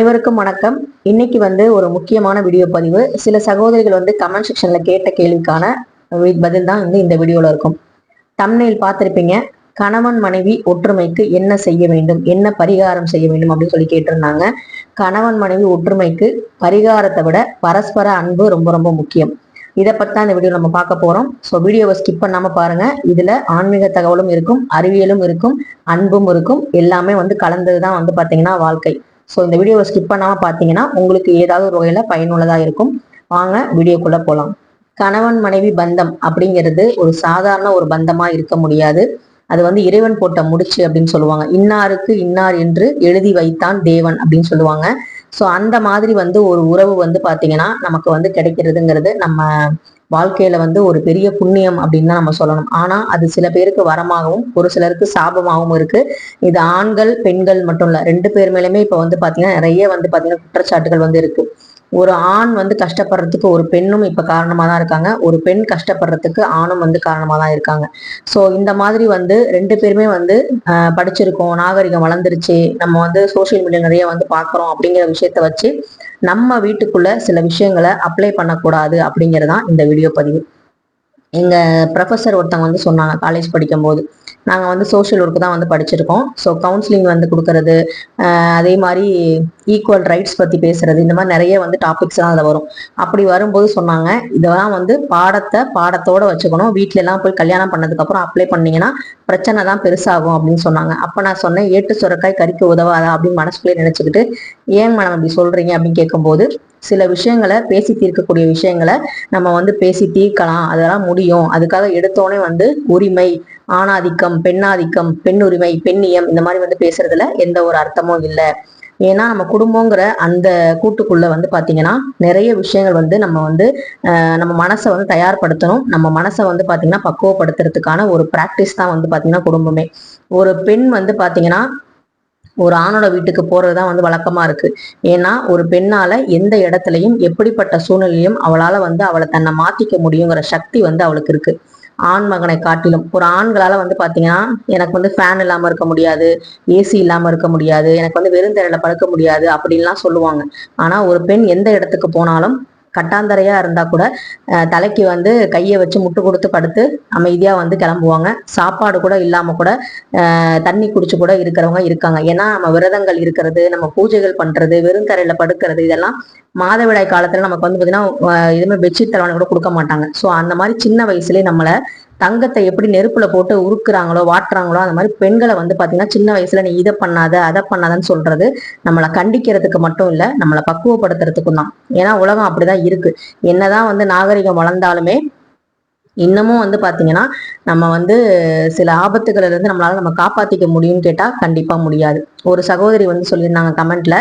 அனைவருக்கும் வணக்கம். இன்னைக்கு ஒரு முக்கியமான வீடியோ பதிவு. சில சகோதரிகள் கமெண்ட் செக்ஷன்ல கேட்ட கேள்விக்கான பதில் தான் இந்த வீடியோல இருக்கும். தம்ப்நெயில் பார்த்திருப்பீங்க. கணவன் மனைவி ஒற்றுமைக்கு என்ன செய்ய வேண்டும், என்ன பரிகாரம் செய்ய வேண்டும் அப்படின்னு சொல்லி கேட்டிருந்தாங்க. கணவன் மனைவி ஒற்றுமைக்கு பரிகாரத்தை விட பரஸ்பர அன்பு ரொம்ப ரொம்ப முக்கியம். இதை பத்தி தான் இந்த வீடியோ நம்ம பார்க்க போறோம். ஸோ வீடியோவை ஸ்கிப் பண்ணாம பாருங்க. இதுல ஆன்மீக தகவலும் இருக்கும், அறிவியலும் இருக்கும், அன்பும் இருக்கும். எல்லாமே கலந்ததுதான் பாத்தீங்கன்னா வாழ்க்கை. ஸோ இந்த வீடியோவை ஸ்கிப் பண்ணாம பார்த்தீங்கன்னா உங்களுக்கு ஏதாவது ஒரு வகையில பயனுள்ளதா இருக்கும். வாங்க வீடியோக்குள்ள போகலாம். கணவன் மனைவி பந்தம் அப்படிங்கிறது ஒரு சாதாரண ஒரு பந்தமா இருக்க முடியாது. அது இறைவன் போட்ட முடிச்சு அப்படின்னு சொல்லுவாங்க. இன்னாருக்கு இன்னார் என்று எழுதி வைத்தான் தேவன் அப்படின்னு சொல்லுவாங்க. ஸோ அந்த மாதிரி ஒரு உறவு பாத்தீங்கன்னா நமக்கு கிடைக்கிறதுங்கிறது நம்ம வாழ்க்கையில ஒரு பெரிய புண்ணியம் அப்படின்னு தான் நம்ம சொல்லணும். ஆனா அது சில பேருக்கு வரமாகவும் ஒரு சிலருக்கு சாபமாகவும் இருக்கு. இது ஆண்கள் பெண்கள் மட்டும் இல்ல, ரெண்டு பேர் மேலுமே இப்ப பாத்தீங்கன்னா நிறைய பாத்தீங்கன்னா குற்றச்சாட்டுகள் இருக்கு. ஒரு ஆண் கஷ்டப்படுறதுக்கு ஒரு பெண்ணும் இப்ப காரணமா தான் இருக்காங்க, ஒரு பெண் கஷ்டப்படுறதுக்கு ஆணும் காரணமா தான் இருக்காங்க. சோ இந்த மாதிரி ரெண்டு பேருமே படிச்சிருக்கோம், நாகரிகம் வளர்ந்துருச்சு, நம்ம சோசியல் மீடியா நிறைய பாக்குறோம் அப்படிங்கிற விஷயத்த வச்சு நம்ம வீட்டுக்குள்ள சில விஷயங்களை அப்ளை பண்ணக்கூடாது அப்படிங்கறதான் இந்த வீடியோ பதிவு. எங்க ப்ரொஃபஸர் ஒருத்தவங்க சொன்னாங்க, காலேஜ் படிக்கும் போது நாங்க சோஷியல் ஒர்க் தான் படிச்சிருக்கோம். ஸோ கவுன்சிலிங் கொடுக்கறது, அதே மாதிரி ஈக்குவல் ரைட்ஸ் பத்தி பேசுறது, இந்த மாதிரி நிறைய டாபிக்ஸ் எல்லாம் அதுல வரும். அப்படி வரும்போது சொன்னாங்க, இதெல்லாம் பாடத்தோட வச்சுக்கணும், வீட்டுல எல்லாம் போய் கல்யாணம் பண்ணதுக்கு அப்புறம் அப்ளை பண்ணீங்கன்னா பிரச்சனை தான் பெருசாகும் அப்படின்னு சொன்னாங்க. அப்ப நான் சொன்னேன், ஏட்டு சுரக்காய் கறிக்கு உதவாதா அப்படின்னு மனசுக்குள்ளே நினைச்சுக்கிட்டு, ஏன் மேடம் அப்படி சொல்றீங்க அப்படின்னு கேட்கும்போது, சில விஷயங்களை பேசி தீர்க்கக்கூடிய விஷயங்களை நம்ம பேசி தீர்க்கலாம், அதெல்லாம் முடியும். அதுக்காக எடுத்தோடனே உரிமை, ஆணாதிக்கம், பெண்ணாதிக்கம், பெண் உரிமை, பெண்ணியம் இந்த மாதிரி பேசுறதுல எந்த ஒரு அர்த்தமும் இல்லை. ஏன்னா நம்ம குடும்பங்கிற அந்த கூட்டுக்குள்ள பாத்தீங்கன்னா நிறைய விஷயங்கள் நம்ம மனசை தயார்படுத்தணும். நம்ம மனசை பாத்தீங்கன்னா பக்குவப்படுத்துறதுக்கான ஒரு பிராக்டிஸ் தான் பாத்தீங்கன்னா குடும்பமே. ஒரு பெண் பாத்தீங்கன்னா ஒரு ஆணோட வீட்டுக்கு போறதுதான் வழக்கமா இருக்கு. ஏன்னா ஒரு பெண்ணால எந்த இடத்துலயும் எப்படிப்பட்ட சூழ்நிலையும் அவளால அவளை தன்னை மாத்திக்க முடியுங்கிற சக்தி அவளுக்கு இருக்கு. ஆண் மகனை காட்டிலும் ஒரு ஆண்களால பாத்தீங்கன்னா எனக்கு ஃபேன் இல்லாம இருக்க முடியாது, ஏசி இல்லாம இருக்க முடியாது, எனக்கு வெறுந்தரையில படுக்க முடியாது அப்படின்லாம் சொல்லுவாங்க. ஆனா ஒரு பெண் எந்த இடத்துக்கு போனாலும் கட்டாந்தரையா இருந்தா கூட தலைக்கு கையை வச்சு முட்டு கொடுத்து படுத்து அமைதியா கிளம்புவாங்க. சாப்பாடு கூட இல்லாம கூட தண்ணி குடிச்சு கூட இருக்கிறவங்க இருக்காங்க. ஏன்னா நம்ம விரதங்கள் இருக்கிறது, நம்ம பூஜைகள் பண்றது, வெறுந்தரையில படுக்கிறது, இதெல்லாம் மாதவிடாய் காலத்துல நமக்கு பாத்தீங்கன்னா எதுவுமே பெட்ஷீட் தலைவாணி கூட கொடுக்க மாட்டாங்க. ஸோ அந்த மாதிரி சின்ன வயசுலயே நம்மள தங்கத்தை எப்படி நெருப்புல போட்டு உருக்குறாங்களோ வாட்டுறாங்களோ, அந்த மாதிரி பெண்களை பாத்தீங்கன்னா சின்ன வயசுல நீ இதை பண்ணாத அதை பண்ணாதன்னு சொல்றது நம்மளை கண்டிக்கிறதுக்கு மட்டும் இல்ல, நம்மளை பக்குவப்படுத்துறதுக்கும் தான். ஏன்னா உலகம் அப்படிதான் இருக்கு. என்னதான் நாகரிகம் வளர்ந்தாலுமே இன்னமும் பாத்தீங்கன்னா நம்ம சில ஆபத்துகள்ல இருந்து நம்மளால நம்ம காப்பாத்திக்க முடியும்னு கேட்டா கண்டிப்பா முடியாது. ஒரு சகோதரி சொல்லியிருந்தாங்க கமெண்ட்ல,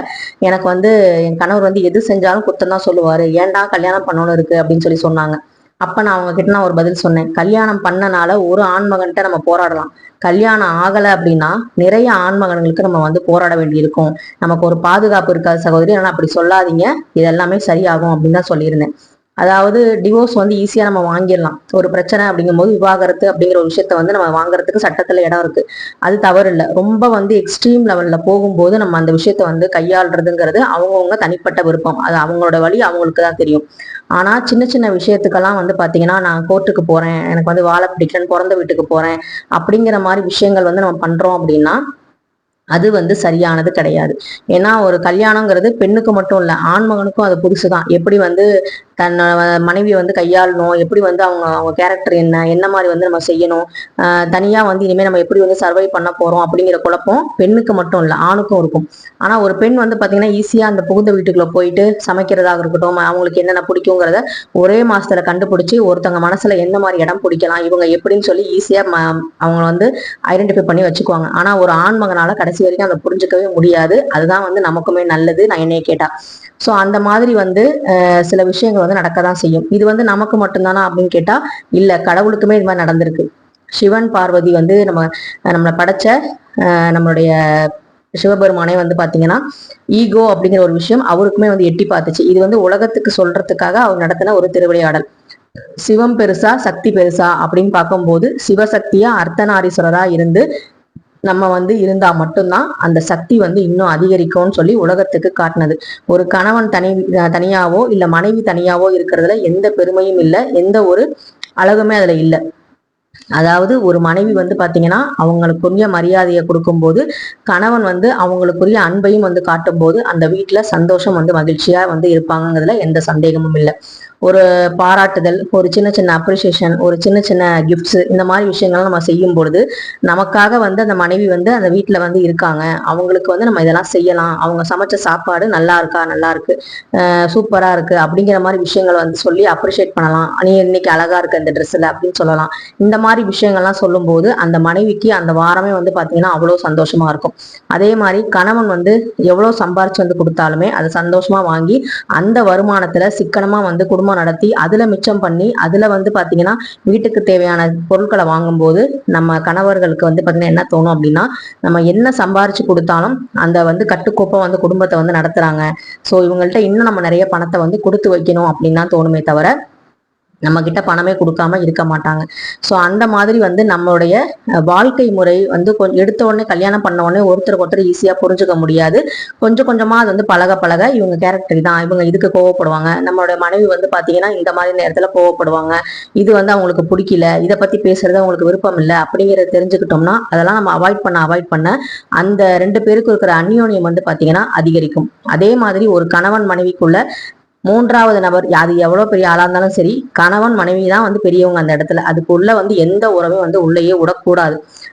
எனக்கு என் கணவர் எது செஞ்சாலும் குத்தம் தான் சொல்லுவாரு, ஏன்டா கல்யாணம் பண்ணணும் இருக்கு அப்படின்னு சொன்னாங்க. அப்ப நான் அவங்க கிட்ட ஒரு பதில் சொன்னேன், கல்யாணம் பண்ணனால ஒரு ஆண்மகன்கிட்ட நம்ம போராடலாம், கல்யாணம் ஆகலை அப்படின்னா நிறைய ஆண்மகன்களுக்கு நம்ம போராட வேண்டி இருக்கும், நமக்கு ஒரு பாதுகாப்பு இருக்காது சகோதரி, ஆனா அப்படி சொல்லாதீங்க, இதெல்லாமே சரியாகும் அப்படின்னு தான் சொல்லியிருந்தேன். அதாவது டிவோர்ஸ் ஈஸியா நம்ம வாங்கிடலாம். ஒரு பிரச்சனை அப்படிங்கும் போது விவாகரத்து அப்படிங்கிற ஒரு விஷயத்த நம்ம வாங்குறதுக்கு சட்டத்துல இடம் இருக்கு, அது தவறு இல்லை. ரொம்ப எக்ஸ்ட்ரீம் லெவல்ல போகும்போது நம்ம அந்த விஷயத்த கையாளுறதுங்கிறது அவங்கவுங்க தனிப்பட்ட விருப்பம், அது அவங்களோட வழி அவங்களுக்கு தான் தெரியும். ஆனா சின்ன சின்ன விஷயத்துக்கெல்லாம் பாத்தீங்கன்னா நான் கோர்ட்டுக்கு போறேன், எனக்கு வாழை பிடிக்கலன்னு பிறந்த வீட்டுக்கு போறேன் அப்படிங்கிற மாதிரி விஷயங்கள் நம்ம பண்றோம் அப்படின்னா அது சரியானது கிடையாது. ஏன்னா ஒரு கல்யாணங்கிறது பெண்ணுக்கு மட்டும் இல்ல, ஆண்மகனுக்கும் அது புதுசுதான். எப்படி தன்னோட மனைவியை கையாளணும், எப்படி அவங்க அவங்க கேரக்டர் என்ன மாதிரி நம்ம செய்யணும், தனியா இனிமே நம்ம எப்படி சர்வை பண்ண போறோம் அப்படிங்கிற குழப்பம் பெண்ணுக்கு மட்டும் இல்ல ஆணுக்கும் இருக்கும். ஆனா ஒரு பெண் பாத்தீங்கன்னா ஈஸியா அந்த புகுந்த வீட்டுக்குள்ள போயிட்டு சமைக்கிறதாக இருக்கட்டும், அவங்களுக்கு என்னென்ன பிடிக்குங்கிறத ஒரே மாசத்துல கண்டுபிடிச்சு ஒருத்தவங்க மனசுல எந்த மாதிரி இடம் பிடிக்கலாம் இவங்க எப்படின்னு சொல்லி ஈஸியா அவங்க ஐடென்டிஃபை பண்ணி வச்சுக்குவாங்க. ஆனா ஒரு ஆண்மகனால கடைசி வரைக்கும் அதை புரிஞ்சுக்கவே முடியாது. அதுதான் நமக்குமே நல்லது நான் என்னைய கேட்டா. சோ அந்த மாதிரி சில விஷயங்கள் நடக்கதான் செய்யும். இது நமக்கு மட்டும்தானா அப்படின்னு கேட்டா இல்ல, கடவுளுக்குமே இது மாதிரி நடந்திருக்கு. சிவன் பார்வதி நம்மளை படைச்ச நம்மளுடைய சிவபெருமானே பாத்தீங்கன்னா ஈகோ அப்படிங்கிற ஒரு விஷயம் அவருக்குமே எட்டி பார்த்துச்சு. இது உலகத்துக்கு சொல்றதுக்காக அவர் நடத்தின ஒரு திருவிளையாடல். சிவம் பெருசா சக்தி பெருசா அப்படின்னு பார்க்கும்போது சிவசக்தியா அர்த்தநாரீஸ்வரரா இருந்து நம்ம வந்து இருந்தா மட்டும்தான் அந்த சக்தி வந்து இன்னும் அதிகரிக்கும்னு சொல்லி உலகத்துக்கு காட்டினது. ஒரு கணவன் தனியாவோ இல்ல மனைவி தனியாவோ இருக்கிறதுல எந்த பெருமையும் இல்லை, எந்த ஒரு அழகுமே அதுல இல்லை. அதாவது ஒரு மனைவி வந்து பாத்தீங்கன்னா அவங்களுக்குரிய மரியாதையை கொடுக்கும்போது, கணவன் வந்து அவங்களுக்குரிய அன்பையும் வந்து காட்டும் போது அந்த வீட்டுல சந்தோஷம் வந்து மகிழ்ச்சியா வந்து இருப்பாங்கிறதுல எந்த சந்தேகமும் இல்லை. ஒரு பாராட்டுதல், ஒரு சின்ன சின்ன அப்ரிசியேஷன், ஒரு சின்ன சின்ன கிஃப்ட்ஸ், இந்த மாதிரி விஷயங்கள்லாம் நம்ம செய்யும் பொழுது நமக்காக வந்து அந்த மனைவி வந்து அந்த வீட்டுல வந்து இருக்காங்க, அவங்களுக்கு வந்து நம்ம இதெல்லாம் செய்யலாம், அவங்க சமைச்ச சாப்பாடு நல்லா இருக்கா, நல்லா இருக்கு, சூப்பரா இருக்கு அப்படிங்கிற மாதிரி விஷயங்கள் வந்து சொல்லி அப்ரிஷியேட் பண்ணலாம். நீ இன்னைக்கு அழகா இருக்கு இந்த ட்ரெஸ்ல அப்படின்னு சொல்லலாம். இந்த மாதிரி விஷயங்கள்லாம் சொல்லும் போது அந்த மனைவிக்கு அந்த வாரமே வந்து பாத்தீங்கன்னா அவ்வளவு சந்தோஷமா இருக்கும். அதே மாதிரி கணவன் வந்து எவ்வளவு சம்பாரிச்சு வந்து கொடுத்தாலுமே அதை சந்தோஷமா வாங்கி அந்த வருமானத்துல சிக்கனமா வந்து குடும்பம் நடத்தி அதுல மிச்சம் பண்ணி அதுல வந்து பாத்தீங்கன்னா வீட்டுக்கு தேவையான பொருட்களை வாங்கும்போது நம்ம கணவர்களுக்கு வந்து பாத்தீங்கன்னா என்ன தோணும் அப்படின்னா, நம்ம என்ன சம்பாரிச்சு கொடுத்தாலும் அந்த வந்து கட்டுக்கோப்பா வந்து குடும்பத்தை வந்து நடத்துறாங்க, சோ இவங்கள்ட்ட இன்னும் நம்ம நிறைய பணத்தை வந்து கொடுத்து வைக்கணும் அப்படின்னு தான் தோணுமே தவிர நம்ம கிட்ட பணமே கொடுக்காம இருக்க மாட்டாங்க. ஸோ அந்த மாதிரி வந்து நம்மளுடைய வாழ்க்கை முறை வந்து கொஞ்சம் எடுத்த உடனே கல்யாணம் பண்ண உடனே ஒருத்தருக்கு ஒருத்தர் ஈஸியா புரிஞ்சுக்க முடியாது. கொஞ்சம் கொஞ்சமா அது வந்து பழக பழக இவங்க கேரக்டர் தான், இவங்க இதுக்கு கோவப்படுவாங்க, நம்மளுடைய மனைவி வந்து பாத்தீங்கன்னா இந்த மாதிரி நேரத்துல கோவப்படுவாங்க, இது வந்து அவங்களுக்கு பிடிக்கல, இதை பத்தி பேசுறது அவங்களுக்கு விருப்பம் இல்லை அப்படிங்கிறத தெரிஞ்சுக்கிட்டோம்னா அதெல்லாம் நம்ம அவாய்ட் பண்ண அந்த ரெண்டு பேருக்கு இருக்கிற அந்யோன்யம் வந்து பாத்தீங்கன்னா அதிகரிக்கும். அதே மாதிரி ஒரு கணவன் மனைவிக்குள்ள மூன்றாவது நபர் அது எவ்வளவு பெரிய ஆளா இருந்தாலும் சரி, கணவன் மனைவி தான் வந்து பெரியவங்க அந்த இடத்துல. அதுக்குள்ள வந்து எந்த உறவையும் வந்து உள்ளேயே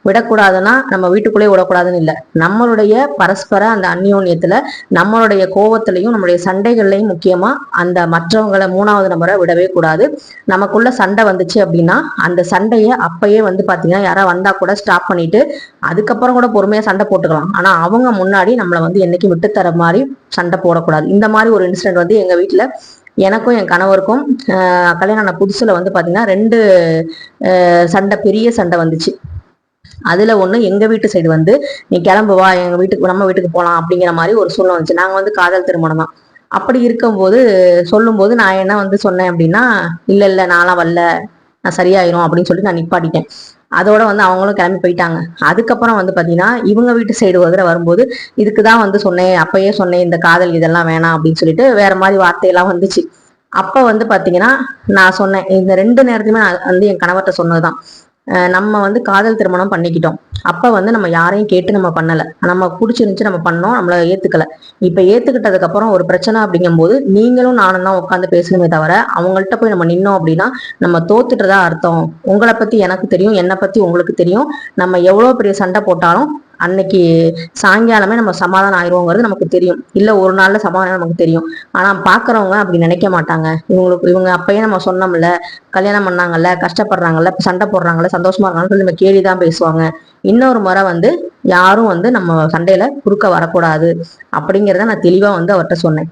விடக்கூடாதுன்னா நம்ம வீட்டுக்குள்ளேயே விடக்கூடாதுன்னு இல்லை, நம்மளுடைய பரஸ்பர அந்த அந்யோன்யத்துல நம்மளுடைய கோவத்திலையும் நம்மளுடைய சண்டைகள்லையும் முக்கியமா அந்த மற்றவங்களை மூணாவது நபரை விடவே கூடாது. நமக்குள்ள சண்டை வந்துச்சு அப்படின்னா அந்த சண்டையை அப்பயே வந்து பாத்தீங்கன்னா யாராவது வந்தா கூட ஸ்டாப் பண்ணிட்டு அதுக்கப்புறம் கூட பொறுமையா சண்டை போட்டுக்கலாம். ஆனா அவங்க முன்னாடி நம்மளை வந்து என்னைக்கும் விட்டுத்தர மாதிரி சண்டை போடக்கூடாது. இந்த மாதிரி ஒரு இன்சிடென்ட் வந்து எங்க வீட்டுல எனக்கும் என் கணவருக்கும் கல்யாணம் ஆன புதுசுல வந்து பாத்தீங்கன்னா ரெண்டு சண்டை, பெரிய சண்டை வந்துச்சு. அதுல ஒண்ணு எங்க வீட்டு சைடு வந்து நீ கிளம்பு வா எங்க வீட்டுக்கு, நம்ம வீட்டுக்கு போலாம் அப்படிங்கிற மாதிரி ஒரு சூழ்நிலை வந்துச்சு. நாங்க வந்து காதல் திருமணம் தான். அப்படி இருக்கும்போது சொல்லும் போது நான் என்ன வந்து சொன்னேன் அப்படின்னா, இல்ல நான்லாம் வரல, நான் சரியாயிரும் அப்படின்னு சொல்லிட்டு நான் நிப்பாட்டிட்டேன். அதோட வந்து அவங்களும் கிளம்பி போயிட்டாங்க. அதுக்கப்புறம் வந்து பாத்தீங்கன்னா இவங்க வீட்டு சைடு வரும்போது இதுக்குதான் வந்து சொன்னேன், அப்பயே சொன்னேன் இந்த காதல் இதெல்லாம் வேணாம் அப்படின்னு சொல்லிட்டு வேற மாதிரி வார்த்தையெல்லாம் வந்துச்சு. அப்ப வந்து பாத்தீங்கன்னா நான் சொன்னேன், இந்த ரெண்டு நேரத்தையுமே நான் வந்து என் கணவர்கிட்ட சொன்னதுதான், நம்ம வந்து காதல் திருமணம் பண்ணிக்கிட்டோம், அப்ப வந்து நம்ம யாரையும் கேட்டு நம்ம பண்ணல, நம்ம பிடிச்சிருந்துச்சு நம்ம பண்ணோம், நம்மள ஏத்துக்கல. இப்ப ஏத்துக்கிட்டதுக்கு அப்புறம் ஒரு பிரச்சனை அப்படிங்கும் போது நீங்களும் நானும் தான் உட்காந்து பேசணுமே தவிர அவங்கள்ட்ட போய் நம்ம நின்னோம் அப்படின்னா நம்ம தோத்துட்டுறதா அர்த்தம். உங்களை பத்தி எனக்கு தெரியும், என்னை பத்தி உங்களுக்கு தெரியும், நம்ம எவ்வளவு பெரிய சண்டை போட்டாலும் அன்னைக்கு சாயங்காலமே நம்ம சமாதானம் ஆயிடுவோங்கிறது நமக்கு தெரியும், இல்ல ஒரு நாள்ல சமாதானம் நமக்கு தெரியும். ஆனா பாக்குறவங்க அப்படி நினைக்க மாட்டாங்க. இவங்க அப்பயே நம்ம சொன்னோம்ல, கல்யாணம் பண்ணாங்கல்ல, கஷ்டப்படுறாங்கல்ல, சண்டை போடுறாங்கல்ல, சந்தோஷமா இருக்காங்கன்னு சொல்லி நம்ம கேலிதான் பேசுவாங்க. இன்னொரு முறை வந்து யாரும் வந்து நம்ம சண்டையில குறுக்க வரக்கூடாது அப்படிங்கிறத நான் தெளிவா வந்து அவர்கிட்ட சொன்னேன்.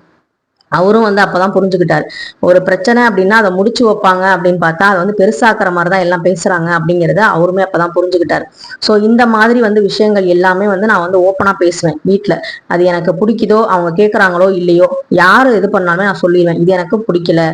அவரும் வந்து அப்பதான் புரிஞ்சுக்கிட்டாரு, ஒரு பிரச்சனை அப்படின்னா அதை முடிச்சு வைப்பாங்க அப்படின்னு பார்த்தா அதை வந்து பெருசாக்குற மாதிரிதான் எல்லாம் பேசுறாங்க அப்படிங்கிறத அவருமே அப்பதான் புரிஞ்சுக்கிட்டாரு. சோ இந்த மாதிரி வந்து விஷயங்கள் எல்லாமே வந்து நான் வந்து ஓப்பனா பேசுவேன் வீட்டுல. அது எனக்கு பிடிக்குதோ அவங்க கேட்கறாங்களோ இல்லையோ, யாரு இது பண்ணாலுமே நான் சொல்லிடுவேன், இது எனக்கு பிடிக்கல.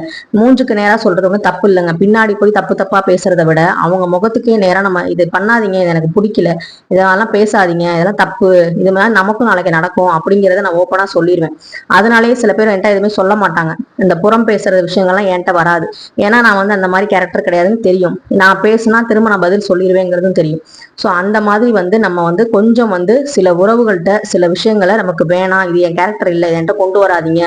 மூஞ்சுக்கு நேரா சொல்றது வந்து தப்பு இல்லைங்க, பின்னாடி போய் தப்பா பேசுறதை விட அவங்க முகத்துக்கே நேரா நம்ம இது பண்ணாதீங்க, இது எனக்கு பிடிக்கல, இதெல்லாம் பேசாதீங்க, இதெல்லாம் தப்பு, இது மாதிரி நமக்கும் நாளைக்கு நடக்கும் அப்படிங்கிறத நான் ஓப்பனா சொல்லிடுவேன். அதனாலேயே சில பேர் என்கிட்ட சொல்ல மாட்டாங்க, இந்த புறம் பேசுற விஷயங்கள்லாம் என்கிட்ட வராது. ஏன்னா நான் வந்து அந்த மாதிரி கேரக்டர் கிடையாதுன்னு தெரியும், நான் பேசினா திரும்ப நான் பதில் சொல்லிடுவேங்கிறதும் தெரியும். ஸோ அந்த மாதிரி வந்து நம்ம வந்து கொஞ்சம் வந்து சில உறவுகள்கிட்ட சில விஷயங்களை நமக்கு வேணாம், இது என் கேரக்டர் இல்லை, என்கிட்ட கொண்டு வராதிங்க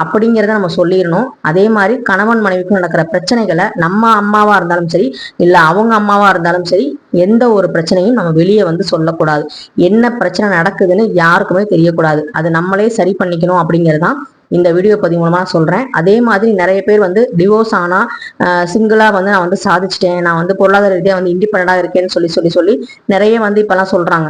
அப்படிங்கிறத நம்ம சொல்லிடணும். அதே மாதிரி கணவன் மனைவிக்கும் நடக்கிற பிரச்சனைகளை நம்ம அம்மாவா இருந்தாலும் சரி, இல்ல அவங்க அம்மாவா இருந்தாலும் சரி, எந்த ஒரு பிரச்சனையும் நம்ம வெளியே வந்து சொல்லக்கூடாது. என்ன பிரச்சனை நடக்குதுன்னு யாருக்குமே தெரியக்கூடாது, அது நம்மளே சரி பண்ணிக்கணும் அப்படிங்கிறதுதான் இந்த வீடியோ பதிவு மூலமா சொல்றேன். அதே மாதிரி நிறைய பேர் வந்து டிவோர்ஸ் ஆனா சிங்கிளா வந்து நான் வந்து சாதிச்சிட்டேன், நான் வந்து பொருளாதார ரீதியா வந்து இண்டிபெண்டா இருக்கேன்னு சொல்லி நிறைய வந்து இப்பெல்லாம் சொல்றாங்க.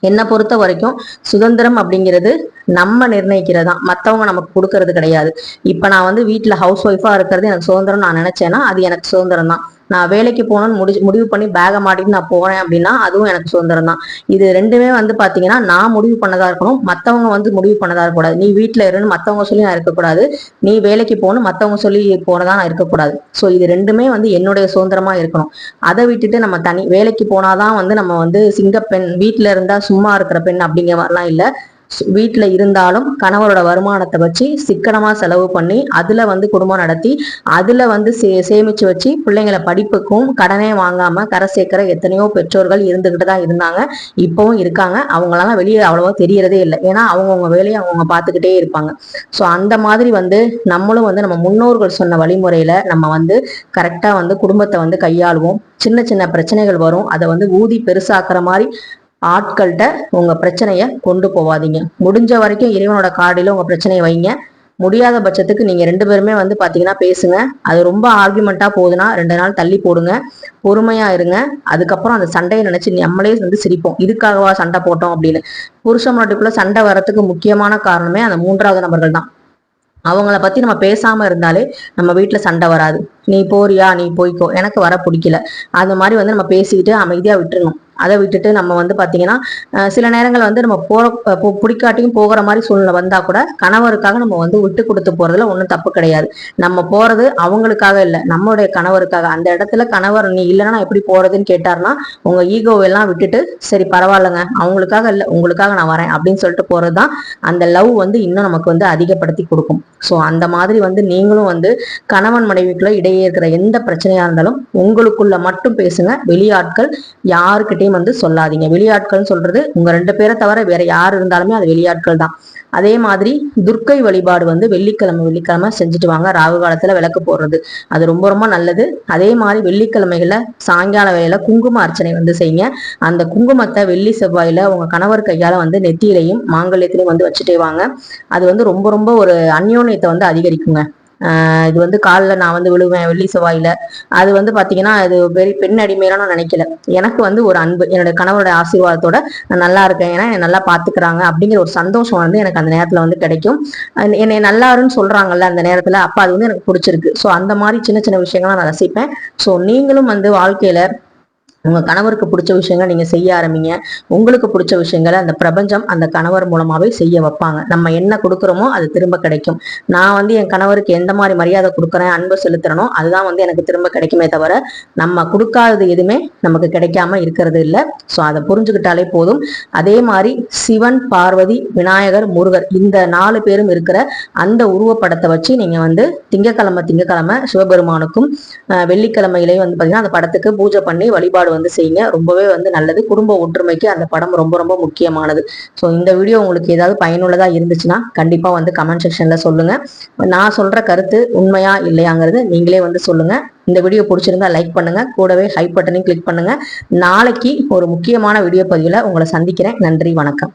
என்னை பொறுத்த வரைக்கும் சுதந்திரம் அப்படிங்கிறது நம்ம நிர்ணயிக்கிறதா, மத்தவங்க நமக்கு கொடுக்கறது கிடையாது. இப்ப நான் வந்து வீட்டுல ஹவுஸ் ஒய்ஃபா இருக்கிறது எனக்கு சுதந்திரம் நான் நினைச்சேன்னா அது எனக்கு சுதந்திரம் தான். நான் வேலைக்கு போகணும்னு முடிவு பண்ணி பேகை மாட்டிட்டு நான் போறேன் அப்படின்னா அதுவும் எனக்கு சுதந்திரம் தான். இது ரெண்டுமே வந்து பாத்தீங்கன்னா நான் முடிவு பண்ணதா இருக்கணும், மத்தவங்க வந்து முடிவு பண்ணதா இருக்கக்கூடாது. நீ வீட்டுல இருன்னு மத்தவங்க சொல்லி நான் இருக்கக்கூடாது, நீ வேலைக்கு போகணும் மத்தவங்க சொல்லி போனதா நான் இருக்கக்கூடாது. ஸோ இது ரெண்டுமே வந்து என்னுடைய சுதந்திரமா இருக்கணும். அதை விட்டுட்டு நம்ம தனி வேலைக்கு போனாதான் வந்து நம்ம வந்து சிங்கப்பெண், வீட்டுல இருந்தா சும்மா இருக்கிற பெண் அப்படிங்கிற மாதிரிலாம் இல்லை. வீட்டுல இருந்தாலும் கணவரோட வருமானத்தை வச்சு சிக்கனமா செலவு பண்ணி அதுல வந்து குடும்பம் நடத்தி அதுல வந்து சேமிச்சு வச்சு பிள்ளைங்களை படிப்புக்கும் கடனே வாங்காம கரை சேர்க்கிற எத்தனையோ பெற்றோர்கள் இருந்துகிட்டு தான் இருந்தாங்க, இப்பவும் இருக்காங்க. அவங்களால வெளியே அவ்வளவா தெரியறதே இல்லை, ஏன்னா அவங்கவுங்க வேலையை அவங்கவுங்க பார்த்துக்கிட்டே இருப்பாங்க. ஸோ அந்த மாதிரி வந்து நம்மளும் வந்து நம்ம முன்னோர்கள் சொன்ன வழிமுறையில நம்ம வந்து கரெக்டா வந்து குடும்பத்தை வந்து கையாளுவோம். சின்ன சின்ன பிரச்சனைகள் வரும், அதை வந்து ஊதி பெருசாக்குற மாதிரி ஆட்கள்கிட்ட உங்க பிரச்சனைய கொண்டு போவாதீங்க. முடிஞ்ச வரைக்கும் இறைவனோட காடியில உங்க பிரச்சனையை வைங்க. முடியாத பட்சத்துக்கு நீங்க ரெண்டு பேருமே வந்து பாத்தீங்கன்னா பேசுங்க. அது ரொம்ப ஆர்குமெண்டா போகுதுன்னா 2 நாள் தள்ளி போடுங்க, பொறுமையா இருங்க. அதுக்கப்புறம் அந்த சண்டையை நினைச்சு நம்மளே வந்து சிரிப்போம், இதுக்காகவா சண்டை போட்டோம் அப்படின்னு. புருஷ முன்னாடிக்குள்ள சண்டை வர்றதுக்கு முக்கியமான காரணமே அந்த 3வது நபர்கள் தான். அவங்கள பத்தி நம்ம பேசாம இருந்தாலே நம்ம வீட்டுல சண்டை வராது. நீ போறியா, நீ போய்க்கோ, எனக்கு வர பிடிக்கல, அந்த மாதிரி வந்து நம்ம பேசிக்கிட்டு அமைதியா விட்டுறணும். அதை விட்டுட்டு நம்ம வந்து பாத்தீங்கன்னா சில நேரங்கள் வந்து நம்ம பிடிக்காட்டியும் போகிற மாதிரி சூழ்நிலை வந்தா கூட கணவருக்காக நம்ம வந்து விட்டு கொடுத்து போறதுல ஒன்றும் தப்பு கிடையாது. நம்ம போறது அவங்களுக்காக இல்லை, நம்மளுடைய கணவருக்காக. அந்த இடத்துல கணவர் நீ இல்லைன்னா நான் எப்படி போறதுன்னு கேட்டாருன்னா உங்க ஈகோவெல்லாம் விட்டுட்டு சரி பரவாயில்லைங்க, அவங்களுக்காக இல்லை உங்களுக்காக நான் வரேன் அப்படின்னு சொல்லிட்டு போறதுதான் அந்த லவ் வந்து இன்னும் நமக்கு வந்து அதிகப்படுத்தி கொடுக்கும். ஸோ அந்த மாதிரி வந்து நீங்களும் வந்து கணவன் மனைவிக்குள்ள இடையே இருக்கிற எந்த பிரச்சனையா இருந்தாலும் உங்களுக்குள்ள மட்டும் பேசுங்க. வெளியாட்கள் யாருக்கிட்டையும் வந்து சொல்லாதீங்க. வெளியாட்கள் சொல்றது உங்க 2 பேரை தவிர வேற யார் இருந்தாலுமே அது வெளியாட்கள் தான். அதே மாதிரி துர்க்கை வழிபாடு வந்து வெள்ளிக்கிழமை செஞ்சுட்டு வாங்க. ராகு காலத்துல விளக்கு போடுறது அது ரொம்ப ரொம்ப நல்லது. அதே மாதிரி வெள்ளிக்கிழமைகள்ல சாயங்கால வேளையில குங்கும அர்ச்சனை வந்து செய்யுங்க. அந்த குங்குமத்தை வெள்ளி செவ்வாயில உங்க கணவர் கையால வந்து நெத்தியிலையும் மாங்கல்யத்திலையும் வந்து வச்சுட்டே வாங்க. அது வந்து ரொம்ப ரொம்ப ஒரு அந்யோன்யத்தை வந்து அதிகரிக்குங்க. இது வந்து காலில் நான் வந்து விழுவேன் வெள்ளி செவ்வாயில, அது வந்து பாத்தீங்கன்னா அது பெண் அடிமையெல்லாம் நான் நினைக்கல. எனக்கு வந்து ஒரு அன்பு, என்னோட கணவரோட ஆசீர்வாதத்தோட நான் நல்லா இருக்கேன், ஏன்னா என்னை நல்லா பாத்துக்கிறாங்க அப்படிங்கிற ஒரு சந்தோஷம் வந்து எனக்கு அந்த நேரத்துல வந்து கிடைக்கும். என்னை நல்லாருன்னு சொல்றாங்கல்ல அந்த நேரத்துல, அப்ப அது வந்து எனக்கு பிடிச்சிருக்கு. ஸோ அந்த மாதிரி சின்ன சின்ன விஷயங்கள்லாம் நான் ரசிப்பேன். ஸோ நீங்களும் வந்து வாழ்க்கையில உங்க கணவருக்கு பிடிச்ச விஷயங்களை நீங்க செய்ய ஆரம்பிங்க. உங்களுக்கு பிடிச்ச விஷயங்களை அந்த பிரபஞ்சம் அந்த கணவர் மூலமாவே செய்ய வைப்பாங்க. நம்ம என்ன கொடுக்குறோமோ அது திரும்ப கிடைக்கும். நான் வந்து என் கணவருக்கு எந்த மாதிரி மரியாதை கொடுக்குறேன், அன்பு செலுத்துறனோ அதுதான் வந்து எனக்கு திரும்ப கிடைக்குமே தவிர நம்ம கொடுக்காதது எதுவுமே நமக்கு கிடைக்காம இருக்கிறது இல்லை. ஸோ அதை புரிஞ்சுக்கிட்டாலே போதும். அதே மாதிரி சிவன், பார்வதி, விநாயகர், முருகர் இந்த 4 பேரும் இருக்கிற அந்த உருவப்படத்தை வச்சு நீங்க வந்து திங்கக்கிழமை சிவபெருமானுக்கும் வெள்ளிக்கிழமையிலேயே வந்து பாத்தீங்கன்னா அந்த படத்துக்கு பூஜை பண்ணி வழிபாடு வந்து செய்யுங்க. ரொம்பவே வந்து நல்லது. குடும்ப ஒற்றுமைக்கு அந்த படம் ரொம்ப ரொம்ப முக்கியமானது. ஸோ இந்த வீடியோ உங்களுக்கு ஏதாவது பயனுள்ளதா இருந்துச்சுன்னா கண்டிப்பா வந்து கமெண்ட் செக்ஷன்ல சொல்லுங்க. நான் சொல்ற கருத்து உண்மையா இல்லையாங்கிறது நீங்களே வந்து சொல்லுங்க. இந்த வீடியோ பிடிச்சிருந்தா லைக் பண்ணுங்க, கூடவே ஹை பட்டனையும் கிளிக் பண்ணுங்க. நாளைக்கு ஒரு முக்கியமான வீடியோ பதிவுல உங்களை சந்திக்கிறேன். நன்றி, வணக்கம்.